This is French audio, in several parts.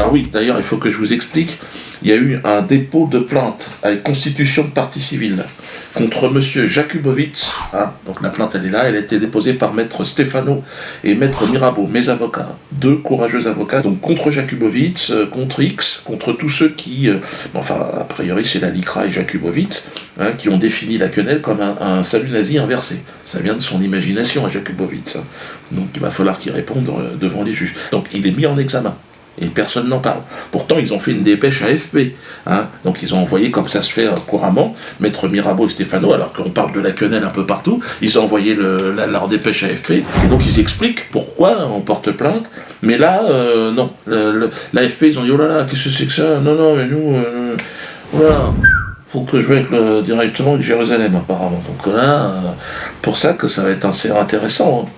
Alors oui, d'ailleurs, il faut que je vous explique. Il y a eu un dépôt de plainte avec constitution de partie civile contre monsieur Jakubowicz. Hein, donc la plainte, elle est là. Elle a été déposée par maître Stefano et maître Mirabeau, mes avocats. 2 courageux avocats. Donc contre Jakubowicz, contre X, contre tous ceux qui... enfin, a priori, c'est la LICRA et Jakubowicz, hein, qui ont défini la quenelle comme un salut nazi inversé. Ça vient de son imagination à Jakubowicz. Hein. Donc il va falloir qu'il réponde devant les juges. Donc il est mis en examen. Et personne n'en parle. Pourtant, ils ont fait une dépêche à AFP. Hein. Donc, ils ont envoyé, comme ça se fait couramment, maître Mirabeau et Stefano, alors qu'on parle de la quenelle un peu partout, ils ont envoyé leur dépêche à AFP. Et donc, ils expliquent pourquoi on porte plainte. Mais là, non. L'AFP, ils ont dit, oh là là, qu'est-ce que c'est que ça? Non, mais nous, voilà. Faut que je joue directement avec Jérusalem, apparemment. Donc là, pour ça que ça va être assez intéressant. Hein.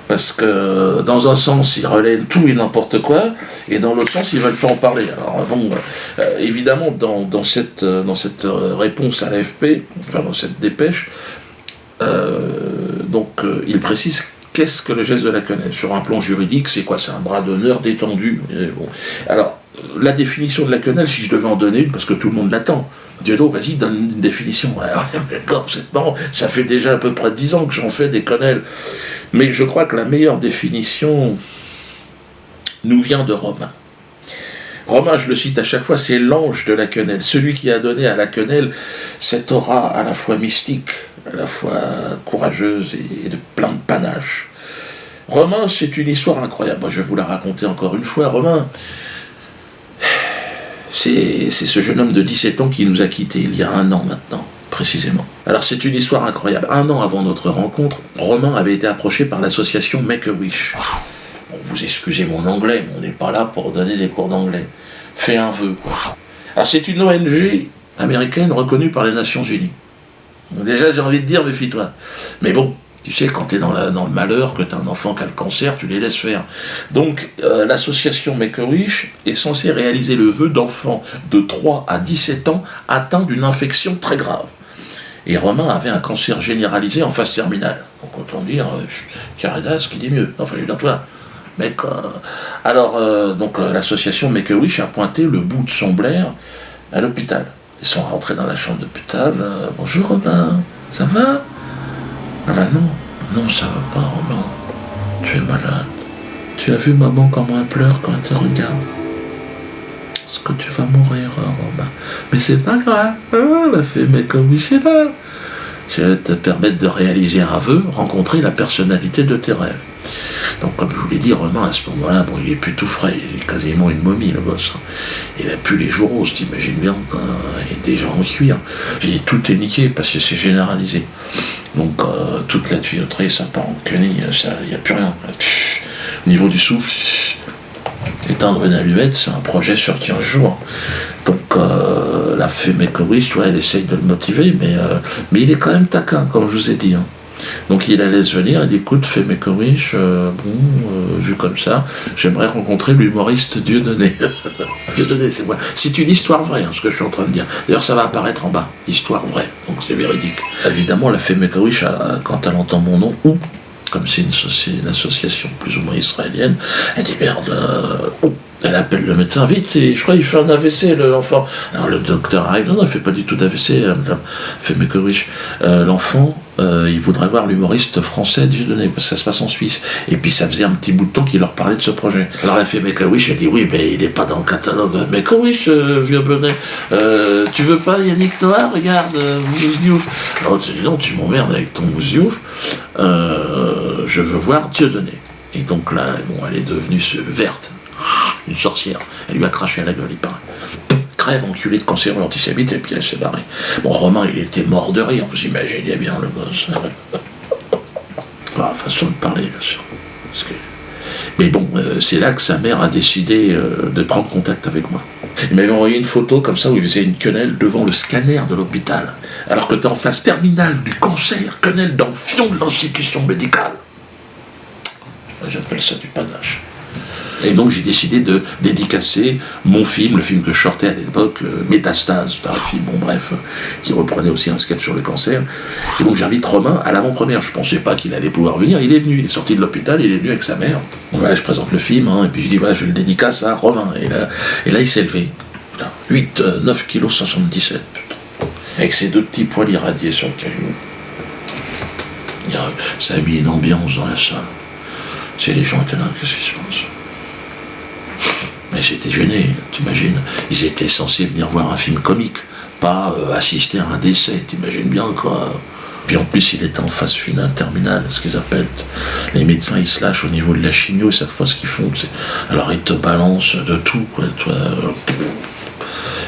Parce que dans un sens, ils relaient tout et n'importe quoi, et dans l'autre sens, ils ne veulent pas en parler. Alors bon, évidemment, dans cette réponse à l'AFP, enfin dans cette dépêche, il précise qu'est-ce que le geste de la quenelle. Sur un plan juridique, c'est quoi? C'est un bras d'honneur détendu. Bon. Alors, la définition de la quenelle, si je devais en donner une, parce que tout le monde l'attend, Dieudo, vas-y, donne une définition. C'est marrant, ça fait déjà à peu près 10 ans que j'en fais des quenelles. Mais je crois que la meilleure définition nous vient de Romain. Romain, je le cite à chaque fois, c'est l'ange de la quenelle, celui qui a donné à la quenelle cette aura à la fois mystique, à la fois courageuse et de plein de panache. Romain, c'est une histoire incroyable. Moi, je vais vous la raconter encore une fois. Romain, c'est ce jeune homme de 17 ans qui nous a quittés il y a 1 an maintenant, précisément. Alors c'est une histoire incroyable. 1 an avant notre rencontre, Romain avait été approché par l'association Make-A-Wish. Bon, vous excusez mon anglais, mais on n'est pas là pour donner des cours d'anglais. Fais un vœu, quoi. Alors c'est une ONG américaine reconnue par les Nations Unies. Donc, déjà j'ai envie de dire, méfie-toi. Mais bon, tu sais, quand tu es dans le malheur, que tu as un enfant qui a le cancer, tu les laisses faire. Donc, l'association Make-A-Wish est censée réaliser le vœu d'enfants de 3 à 17 ans atteints d'une infection très grave. Et Romain avait un cancer généralisé en phase terminale. Donc, autant dire, Caridas qui dit mieux. Enfin, je veux dire, toi, mec. L'association Make-A-Wish a pointé le bout de son blaire à l'hôpital. Ils sont rentrés dans la chambre d'hôpital. Bonjour Romain, ça va? Ah ben non, ça va pas, Romain. Tu es malade. Tu as vu maman comment elle pleure quand elle te regarde? Est-ce que tu vas mourir, Romain? Mais c'est pas grave. Elle a fait, mais comme oui, c'est là. Je vais te permettre de réaliser un vœu, rencontrer la personnalité de tes rêves. Donc, comme je vous l'ai dit, Romain, à ce moment-là, bon, il est plus tout frais, il est quasiment une momie, le gosse. Il a plus les joues roses, t'imagines bien, il est déjà en cuir. Et tout est niqué parce que c'est généralisé. Donc, toute la tuyauterie, ça part en quenille, il n'y a plus rien. Au niveau du souffle, éteindre une allumette, c'est un projet sur 15 jours. Donc, la fée Make-A-Wish, tu vois, elle essaye de le motiver, mais il est quand même taquin, comme je vous ai dit. Hein. Donc il la laisse venir, elle dit écoute, fais Make-A-Wish, vu comme ça, j'aimerais rencontrer l'humoriste Dieudonné. Dieudonné, c'est moi. C'est une histoire vraie, hein, ce que je suis en train de dire. D'ailleurs, ça va apparaître en bas, histoire vraie, donc c'est véridique. Évidemment, la fée Make-A-Wish, quand elle entend mon nom, ou, comme c'est une association plus ou moins israélienne, elle dit merde, elle appelle le médecin vite, et je crois qu'il fait un AVC, l'enfant. Alors le docteur arrive, non, il fait pas du tout d'AVC, fait Make-A-Wish. L'enfant, il voudrait voir l'humoriste français Dieudonné, parce que ça se passe en Suisse. Et puis ça faisait un petit bout de temps qu'il leur parlait de ce projet. Alors elle fait Make-A-Wish, elle dit oui, mais il n'est pas dans le catalogue. Make-A-Wish, vieux bonnet. Tu veux pas Yannick Noah, regarde, mousse diouf. Alors tu dis non, tu m'emmerdes avec ton mousse diouf. Je veux voir Dieudonné. Et donc là, bon, elle est devenue verte. Une sorcière. Elle lui a craché à la gueule, il paraît. Crève, enculé de cancéreux antisémite, et puis elle s'est barrée. Bon, Romain, il était mort de rire, vous imaginez bien le gosse. Façon de parler, bien sûr. Mais bon, c'est là que sa mère a décidé de prendre contact avec moi. Il m'avait envoyé une photo comme ça où il faisait une quenelle devant le scanner de l'hôpital. Alors que tu es en phase terminale du cancer, quenelle dans le fion de l'institution médicale. J'appelle ça du panache. Et donc j'ai décidé de dédicacer mon film, le film que je sortais à l'époque, Métastase, un film, bon bref, qui reprenait aussi un sketch sur le cancer. Et donc j'invite Romain à l'avant-première. Je pensais pas qu'il allait pouvoir venir, il est venu, il est sorti de l'hôpital, il est venu avec sa mère. Donc voilà, je présente le film, et puis je dis voilà, je le dédicace à Romain. Et là il s'est levé. 8, 9 kg 77, putain. Avec ses 2 petits poils irradiés sur le caillou. Ça a mis une ambiance dans la salle. C'est les gens étaient là, qu'est-ce qui se passe? Mais j'étais gêné, t'imagines. Ils étaient censés venir voir un film comique, pas assister à un décès, t'imagines bien quoi. Puis en plus, il était en phase finale, terminale, ce qu'ils appellent. Les médecins, ils se lâchent au niveau de la chimio, ils savent pas ce qu'ils font. Alors ils te balancent de tout, quoi. Toi,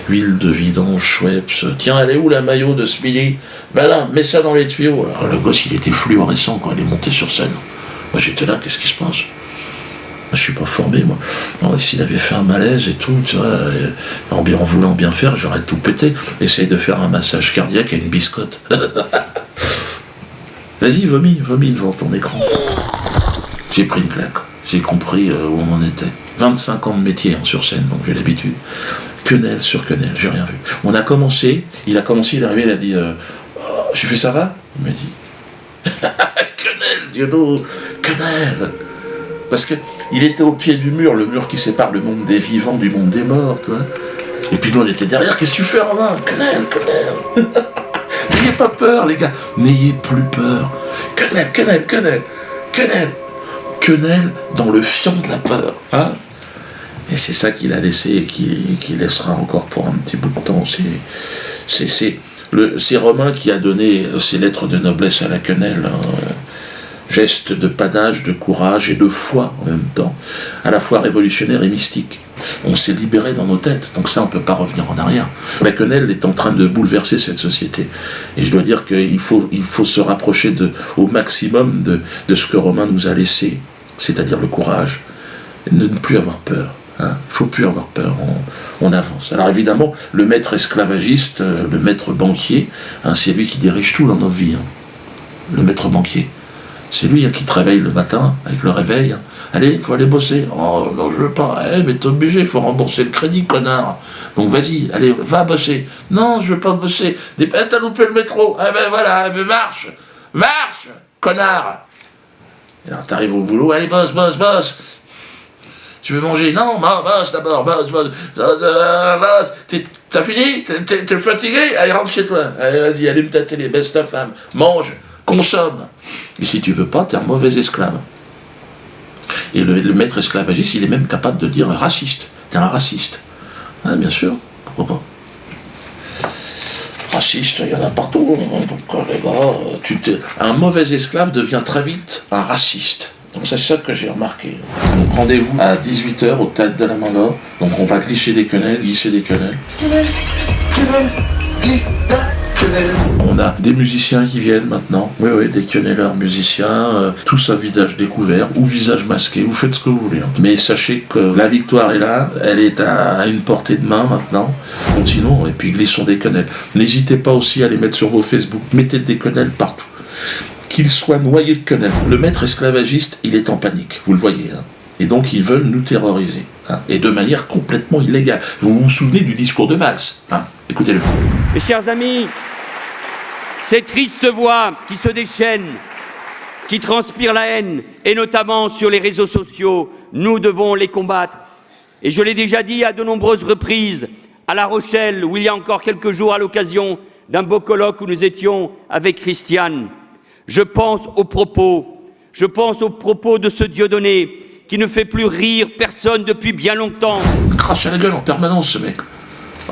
huile de vidange, Schweppes. Tiens, elle est où la maillot de Smiley? Ben là, mets ça dans les tuyaux. Alors le gosse, il était fluorescent quand il est monté sur scène. Moi j'étais là, qu'est-ce qui se passe? Je suis pas formé, moi. Non, s'il avait fait un malaise et tout, tu vois, en voulant bien faire, j'aurais tout pété. Essaye de faire un massage cardiaque à une biscotte. Vas-y, vomis devant ton écran. J'ai pris une claque. J'ai compris où on en était. 25 ans de métier sur scène, donc j'ai l'habitude. Quenelle sur quenelle, j'ai rien vu. Il a commencé, il est arrivé, il a dit j'ai fait ça va? Il m'a dit quenelle, Diodo, quenelle. Parce que il était au pied du mur, le mur qui sépare le monde des vivants du monde des morts, tu vois. Et puis nous on était derrière, qu'est-ce que tu fais, Romain? Quenelle. N'ayez pas peur, les gars, n'ayez plus peur. Quenelle dans le fion de la peur, hein. Et c'est ça qu'il a laissé et qu'il laissera encore pour un petit bout de temps. C'est Romain qui a donné ses lettres de noblesse à la quenelle, hein. Geste de panache, de courage et de foi en même temps, à la fois révolutionnaire et mystique. On s'est libéré dans nos têtes, donc ça on ne peut pas revenir en arrière. La quenelle est en train de bouleverser cette société. Et je dois dire qu'il faut se rapprocher au maximum de ce que Romain nous a laissé, c'est-à-dire le courage, et de ne plus avoir peur. Il ne faut plus avoir peur, on avance. Alors évidemment, le maître esclavagiste, le maître banquier, c'est lui qui dirige tout dans nos vies. Le maître banquier. C'est lui qui te réveille le matin, avec le réveil. Allez, il faut aller bosser. Oh non, je veux pas. Mais t'es obligé, il faut rembourser le crédit, connard. Donc vas-y, allez, va bosser. Non, je veux pas bosser. T'as loupé le métro. Ah ben voilà, marche, connard. Et alors t'arrives au boulot, allez, bosse. Tu veux manger? Non, bosse d'abord, bosse. T'as fini? T'es fatigué? Allez, rentre chez toi. Allez, vas-y, allume ta télé, baisse ta femme, mange, consomme. Et si tu veux pas, t'es un mauvais esclave. Et le maître esclavagiste, il est même capable de dire raciste. T'es un raciste. Bien sûr, pourquoi pas. Raciste, il y en a partout. Donc les gars, un mauvais esclave devient très vite un raciste. Donc c'est ça que j'ai remarqué. Donc rendez-vous à 18h au Théâtre de la Main-d'Or. Donc on va glisser des quenelles. On a des musiciens qui viennent maintenant. Oui, des quenelleurs musiciens, tous à visage découvert ou visage masqué, vous faites ce que vous voulez. Mais sachez que la victoire est là, elle est à une portée de main maintenant. Continuons et puis glissons des quenelles. N'hésitez pas aussi à les mettre sur vos Facebook, mettez des quenelles partout. Qu'ils soient noyés de quenelles. Le maître esclavagiste, il est en panique, vous le voyez. Et donc ils veulent nous terroriser. Et de manière complètement illégale. Vous vous souvenez du discours de Valls, écoutez-le. Mes chers amis, ces tristes voix qui se déchaînent, qui transpirent la haine, et notamment sur les réseaux sociaux, nous devons les combattre. Et je l'ai déjà dit à de nombreuses reprises, à La Rochelle, où il y a encore quelques jours, à l'occasion d'un beau colloque où nous étions avec Christiane. Je pense aux propos de ce Dieudonné qui ne fait plus rire personne depuis bien longtemps. Il crache à la gueule en permanence, ce mec.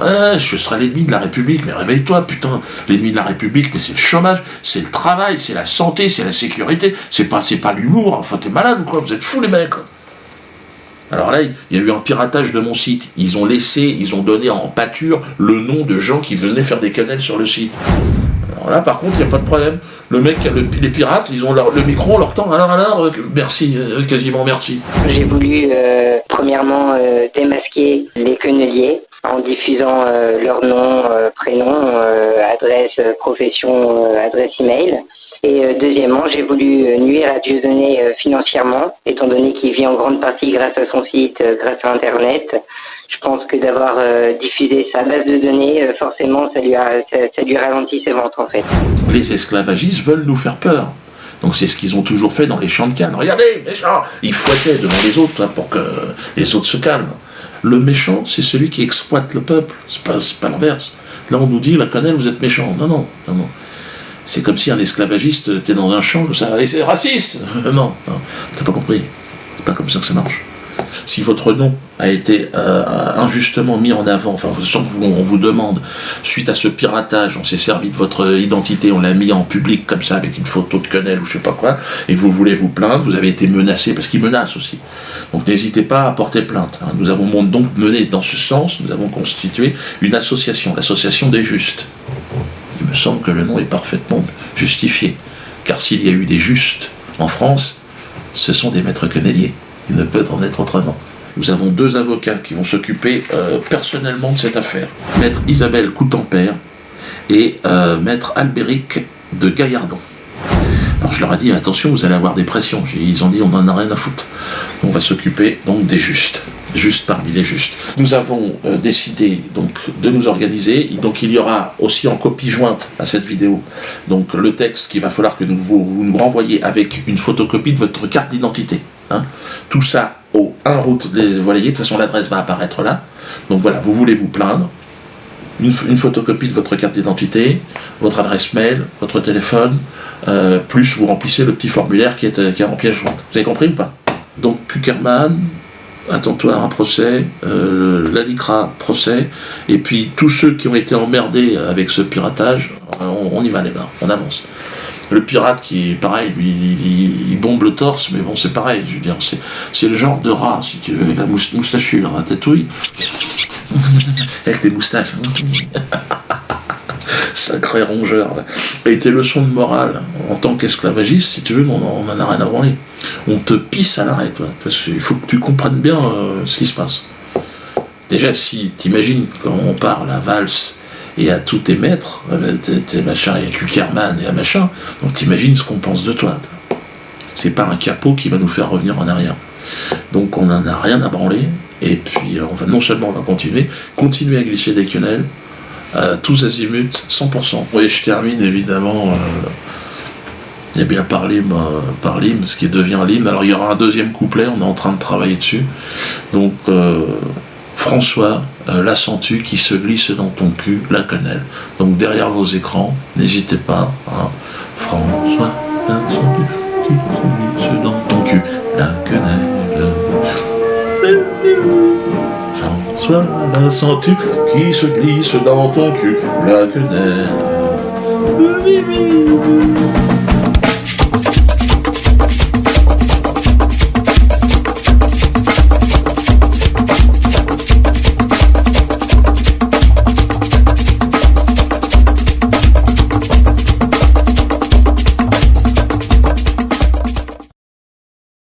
Ouais, je serai l'ennemi de la République, mais réveille-toi, putain. L'ennemi de la République, mais c'est le chômage, c'est le travail, c'est la santé, c'est la sécurité, c'est pas l'humour. Enfin, t'es malade ou quoi? Vous êtes fous, les mecs. Alors là, il y a eu un piratage de mon site. Ils ont donné en pâture le nom de gens qui venaient faire des quenelles sur le site. Alors là, par contre, il n'y a pas de problème. Le mec, les pirates, ils ont le micro, on leur tend. Alors, merci, quasiment merci. J'ai voulu, premièrement, démasquer les queneliers. en diffusant leur nom, prénom, adresse, profession, adresse email. Et deuxièmement, j'ai voulu nuire à Dieudonné financièrement, étant donné qu'il vit en grande partie grâce à son site, grâce à Internet. Je pense que d'avoir diffusé sa base de données, forcément, ça lui ralentit ses ventes, en fait. Les esclavagistes veulent nous faire peur. Donc c'est ce qu'ils ont toujours fait dans les champs de Cannes. Regardez, méchant! Ils fouettaient devant les autres pour que les autres se calment. Le méchant, c'est celui qui exploite le peuple. C'est pas l'inverse. Là, on nous dit, la Canelle, vous êtes méchant. Non. C'est comme si un esclavagiste était dans un champ, comme ça, et c'est raciste. Non, t'as pas compris. C'est pas comme ça que ça marche. Si votre nom a été injustement mis en avant, enfin, sans qu'on vous demande, suite à ce piratage, on s'est servi de votre identité, on l'a mis en public comme ça, avec une photo de quenelle ou je sais pas quoi, et que vous voulez vous plaindre, vous avez été menacé, parce qu'ils menacent aussi. Donc n'hésitez pas à porter plainte. Nous avons donc mené dans ce sens, nous avons constitué une association, l'association des justes. Il me semble que le nom est parfaitement justifié, car s'il y a eu des justes en France, ce sont des maîtres quenelliers. Il ne peut en être autrement. Nous avons 2 avocats qui vont s'occuper personnellement de cette affaire. Maître Isabelle Coutempère et Maître Albéric de Gaillardon. Alors je leur ai dit, attention, vous allez avoir des pressions. Ils ont dit, on n'en a rien à foutre. On va s'occuper donc des justes parmi les justes. Nous avons décidé donc de nous organiser. Donc il y aura aussi en copie jointe à cette vidéo donc le texte qu'il va falloir que vous nous renvoyiez avec une photocopie de votre carte d'identité. Tout ça au 1 route des Voiliers. De toute façon, l'adresse va apparaître là. Donc voilà, vous voulez vous plaindre. Une photocopie de votre carte d'identité, votre adresse mail, votre téléphone, plus vous remplissez le petit formulaire qui est en pièce jointe. Vous avez compris ou pas? Donc Kuckerman, attends-toi à un procès, l'ALICRA procès, et puis tous ceux qui ont été emmerdés avec ce piratage, on y va les gars, on avance. Le pirate qui, pareil, lui, il bombe le torse, mais bon, c'est pareil, je veux dire, c'est le genre de rat, si tu veux, avec la moustachu, la ratatouille, avec les moustaches. Sacré rongeur. Et tes leçons de morale, en tant qu'esclavagiste, si tu veux, on en a rien à branler. On te pisse à l'arrêt, toi. Parce qu'il faut que tu comprennes bien ce qui se passe. Déjà, si t'imagines quand on parle à valse et à tous tes maîtres, tes machins, et à Kuckerman et à machin, donc t'imagines ce qu'on pense de toi. C'est pas un capot qui va nous faire revenir en arrière. Donc on n'en a rien à branler, et puis non seulement on va continuer à glisser des quenelles, tous azimuts, 100%. Oui, je termine évidemment par l'hymne, ce qui devient l'hymne. Alors il y aura un deuxième couplet, on est en train de travailler dessus. Donc François, la sens-tu qui se glisse dans ton cul, la quenelle. Donc derrière vos écrans, n'hésitez pas. François, la sens-tu qui se glisse dans ton cul, la quenelle. François, la sens-tu qui se glisse dans ton cul, la quenelle.